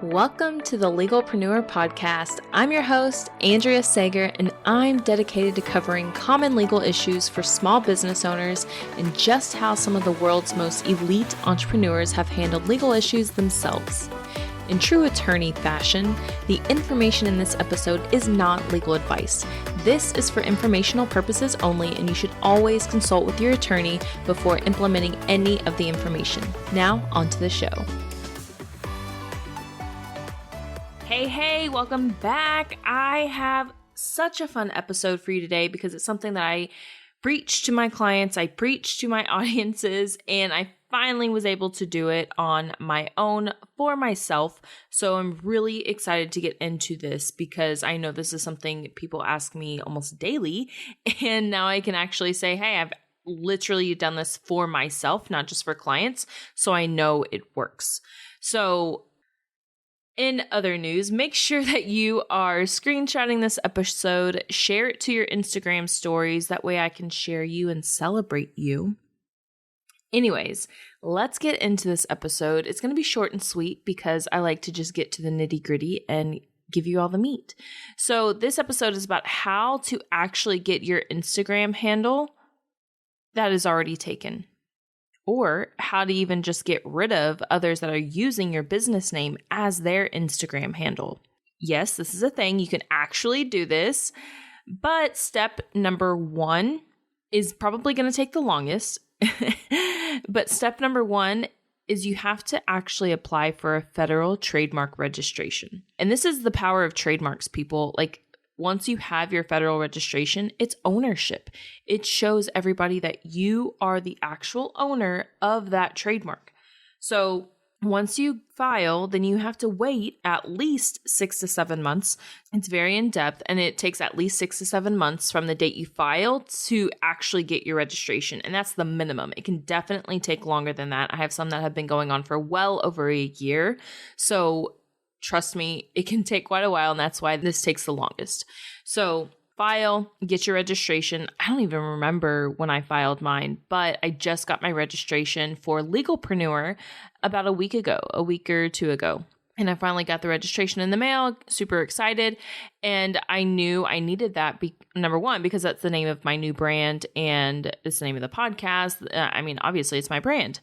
Welcome to the Legalpreneur Podcast. I'm your host, Andrea Sager, and I'm dedicated to covering common legal issues for small business owners and just how some of the world's most elite entrepreneurs have handled legal issues themselves. In true attorney fashion, the information in this episode is not legal advice. This is for informational purposes only, and you should always consult with your attorney before implementing any of the information. Now, on to the show. Hey, welcome back. I have such a fun episode for you today because it's something that I preach to my clients, I preach to my audiences, and I finally was able to do it on my own for myself. So I'm really excited to get into this because I know this is something people ask me almost daily, and now I can actually say, hey, I've literally done this for myself, not just for clients, so I know it works. So in other news, make sure that you are screenshotting this episode, share it to your Instagram stories. That way I can share you and celebrate you. Anyways, let's get into this episode. It's going to be short and sweet because I like to just get to the nitty gritty and give you all the meat. So this episode is about how to actually get your Instagram handle that is already taken, or how to even just get rid of others that are using your business name as their Instagram handle. Yes, this is a thing. You can actually do this, but step number one is probably going to take the longest. But step number one is you have to actually apply for a federal trademark registration. And this is the power of trademarks, people. Like, once you have your federal registration, it's ownership. It shows everybody that you are the actual owner of that trademark. So once you file, then you have to wait at least 6 to 7 months. It's very in-depth, and it takes at least 6 to 7 months from the date you file to actually get your registration. And that's the minimum. It can definitely take longer than that. I have some that have been going on for well over a year. So trust me, it can take quite a while, and that's why this takes the longest. So file, get your registration. I don't even remember when I filed mine, but I just got my registration for Legalpreneur about a week or two ago. And I finally got the registration in the mail, super excited. And I knew I needed that, number one, because that's the name of my new brand and it's the name of the podcast. Obviously it's my brand.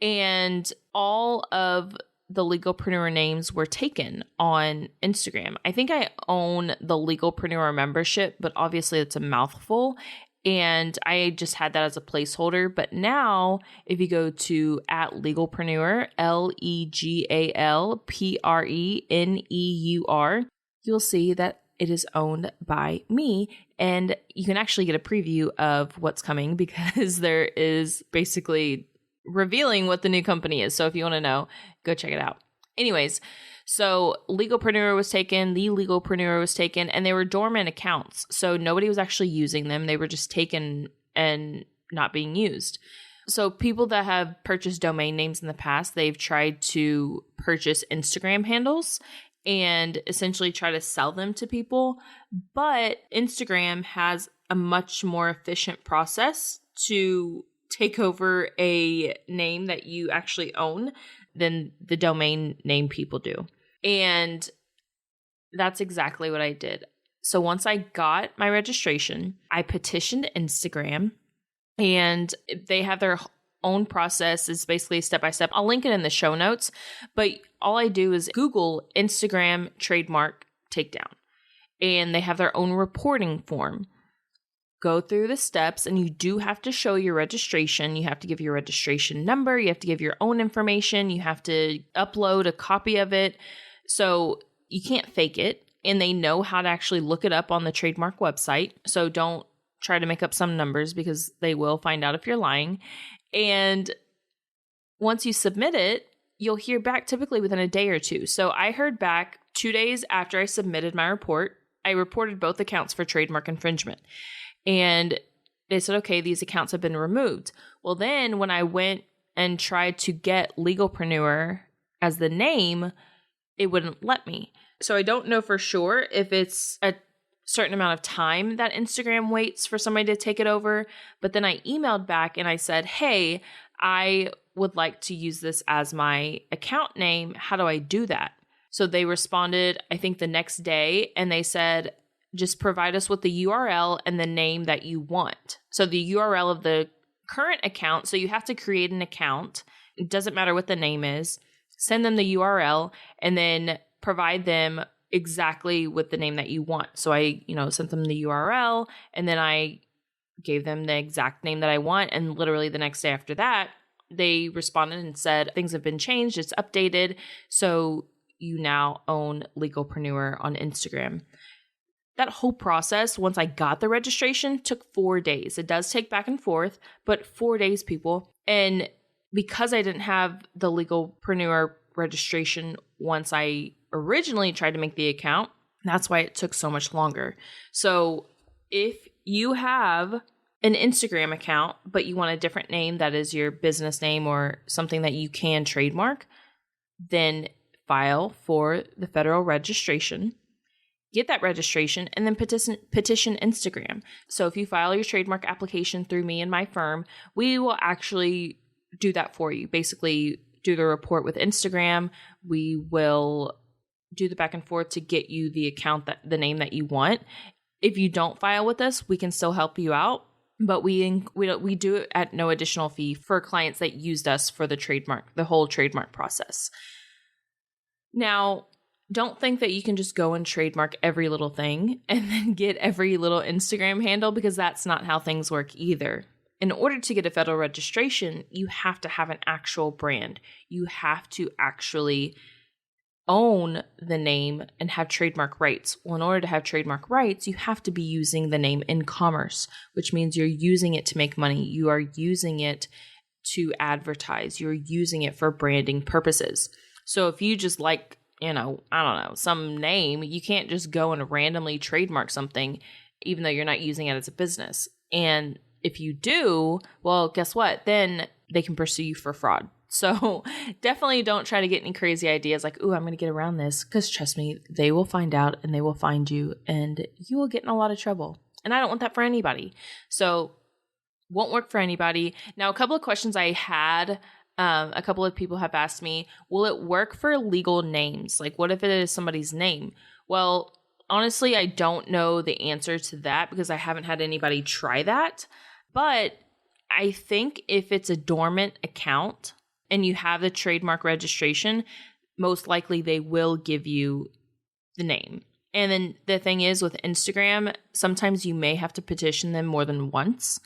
And all of the Legalpreneur names were taken on Instagram. I think I own the Legalpreneur membership, but obviously it's a mouthful. And I just had that as a placeholder. But now if you go to @Legalpreneur, LEGALPRENEUR, you'll see that it is owned by me. And you can actually get a preview of what's coming because there is basically revealing what the new company is. So if you want to know, go check it out. Anyways, so Legalpreneur was taken, the Legalpreneur was taken, and they were dormant accounts. So nobody was actually using them. They were just taken and not being used. So people that have purchased domain names in the past, they've tried to purchase Instagram handles and essentially try to sell them to people. But Instagram has a much more efficient process to take over a name that you actually own than the domain name people do. And that's exactly what I did. So once I got my registration, I petitioned Instagram, and they have their own process. It's basically step by step. I'll link it in the show notes, but all I do is Google Instagram trademark takedown, and they have their own reporting form. Go through the steps, and you do have to show your registration. You have to give your registration number. You have to give your own information. You have to upload a copy of it. So you can't fake it, and they know how to actually look it up on the trademark website. So don't try to make up some numbers because they will find out if you're lying. And once you submit it, you'll hear back typically within a day or two. So I heard back 2 days after I submitted my report. I reported both accounts for trademark infringement. And they said, okay, these accounts have been removed. Well, then when I went and tried to get Legalpreneur as the name, it wouldn't let me. So I don't know for sure if it's a certain amount of time that Instagram waits for somebody to take it over. But then I emailed back and I said, hey, I would like to use this as my account name. How do I do that? So they responded, I think the next day, and they said, just provide us with the URL and the name that you want. So the URL of the current account, so you have to create an account. It doesn't matter what the name is. Send them the URL and then provide them exactly with the name that you want. So I, sent them the URL and then I gave them the exact name that I want. And literally the next day after that, they responded and said, things have been changed. It's updated. So you now own Legalpreneur on Instagram. That whole process, once I got the registration, took 4 days. It does take back and forth, but 4 days, people. And because I didn't have the Legalpreneur registration once I originally tried to make the account, that's why it took so much longer. So if you have an Instagram account, but you want a different name that is your business name or something that you can trademark, then file for the federal registration, get that registration, and then petition Instagram. So if you file your trademark application through me and my firm, we will actually do that for you. Basically, do the report with Instagram. We will do the back and forth to get you the account, the name that you want. If you don't file with us, we can still help you out, but we do it at no additional fee for clients that used us for the whole trademark process. Now, don't think that you can just go and trademark every little thing and then get every little Instagram handle, because that's not how things work either. In order to get a federal registration, you have to have an actual brand. You have to actually own the name and have trademark rights. Well, in order to have trademark rights, you have to be using the name in commerce, which means you're using it to make money. You are using it to advertise. You're using it for branding purposes. So if you just some name, you can't just go and randomly trademark something, even though you're not using it as a business. And if you do, well, guess what? Then they can pursue you for fraud. So definitely don't try to get any crazy ideas like, ooh, I'm going to get around this, because trust me, they will find out and they will find you and you will get in a lot of trouble. And I don't want that for anybody. So won't work for anybody. Now, a couple of questions I had, a couple of people have asked me, will it work for legal names? Like, what if it is somebody's name? Well, honestly, I don't know the answer to that because I haven't had anybody try that. But I think if it's a dormant account and you have the trademark registration, most likely they will give you the name. And then the thing is with Instagram, sometimes you may have to petition them more than once.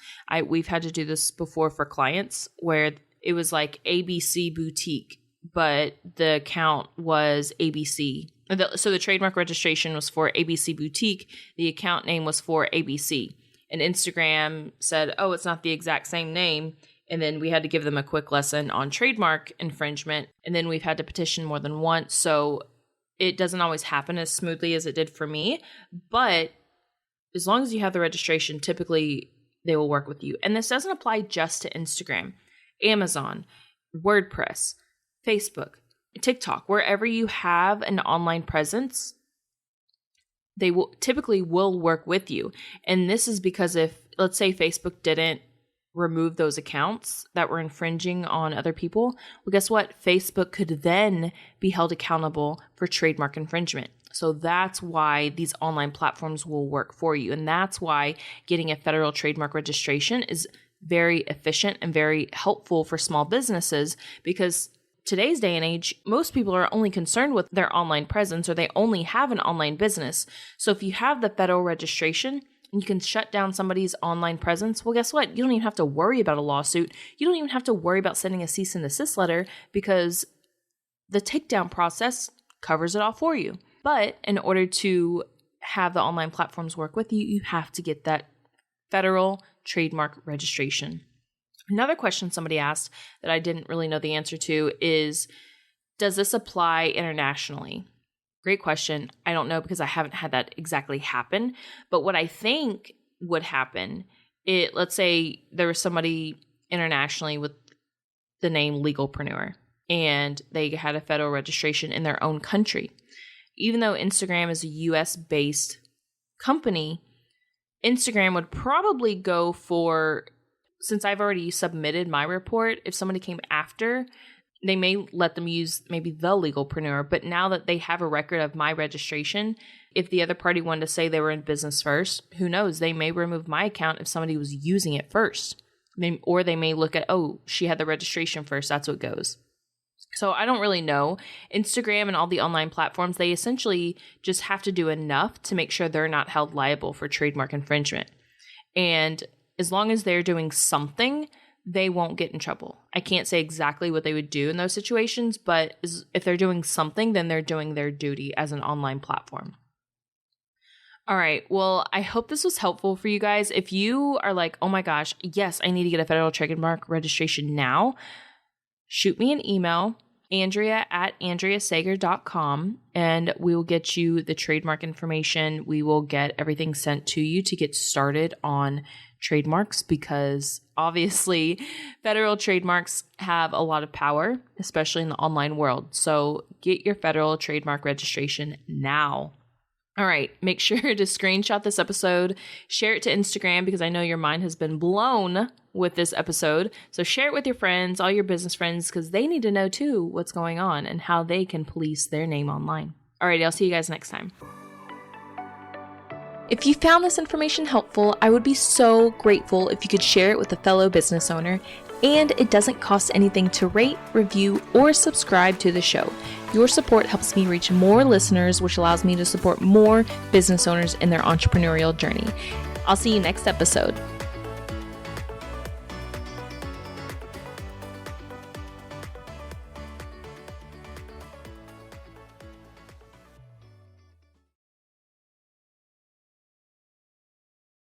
We've had to do this before for clients where it was like ABC Boutique, but the account was ABC. So the trademark registration was for ABC Boutique. The account name was for ABC. And Instagram said, oh, it's not the exact same name. And then we had to give them a quick lesson on trademark infringement. And then we've had to petition more than once. So it doesn't always happen as smoothly as it did for me. But as long as you have the registration, typically they will work with you. And this doesn't apply just to Instagram. Amazon, WordPress, Facebook, TikTok, wherever you have an online presence, they will typically work with you. And this is because if, let's say, Facebook didn't remove those accounts that were infringing on other people, well, guess what? Facebook could then be held accountable for trademark infringement. So that's why these online platforms will work for you. And that's why getting a federal trademark registration is very efficient and very helpful for small businesses, because today's day and age, most people are only concerned with their online presence, or they only have an online business. So if you have the federal registration and you can shut down somebody's online presence, well, guess what? You don't even have to worry about a lawsuit. You don't even have to worry about sending a cease and desist letter, because the takedown process covers it all for you. But in order to have the online platforms work with you, you have to get that federal trademark registration. Another question somebody asked that I didn't really know the answer to is, does this apply internationally? Great question. I don't know, because I haven't had that exactly happen. But what I think would happen, let's say there was somebody internationally with the name Legalpreneur and they had a federal registration in their own country. Even though Instagram is a US-based company, Instagram would probably go for, since I've already submitted my report, if somebody came after, They may let them use maybe the legalpreneur, but now that they have a record of my registration, if the other party wanted to say they were in business first, who knows? They may remove my account if somebody was using it first. Or they may look at, oh, she had the registration first. That's what goes. So I don't really know. Instagram and all the online platforms, they essentially just have to do enough to make sure they're not held liable for trademark infringement. And as long as they're doing something, they won't get in trouble. I can't say exactly what they would do in those situations, but if they're doing something, then they're doing their duty as an online platform. All right. Well, I hope this was helpful for you guys. If you are like, oh my gosh, yes, I need to get a federal trademark registration now, shoot me an email, Andrea@AndreaSager.com, and we will get you the trademark information. We will get everything sent to you to get started on trademarks, because obviously federal trademarks have a lot of power, especially in the online world. So get your federal trademark registration now. All right, make sure to screenshot this episode, share it to Instagram, because I know your mind has been blown with this episode. So share it with your friends, all your business friends, because they need to know too what's going on and how they can police their name online. All right, I'll see you guys next time. If you found this information helpful, I would be so grateful if you could share it with a fellow business owner. And it doesn't cost anything to rate, review, or subscribe to the show. Your support helps me reach more listeners, which allows me to support more business owners in their entrepreneurial journey. I'll see you next episode.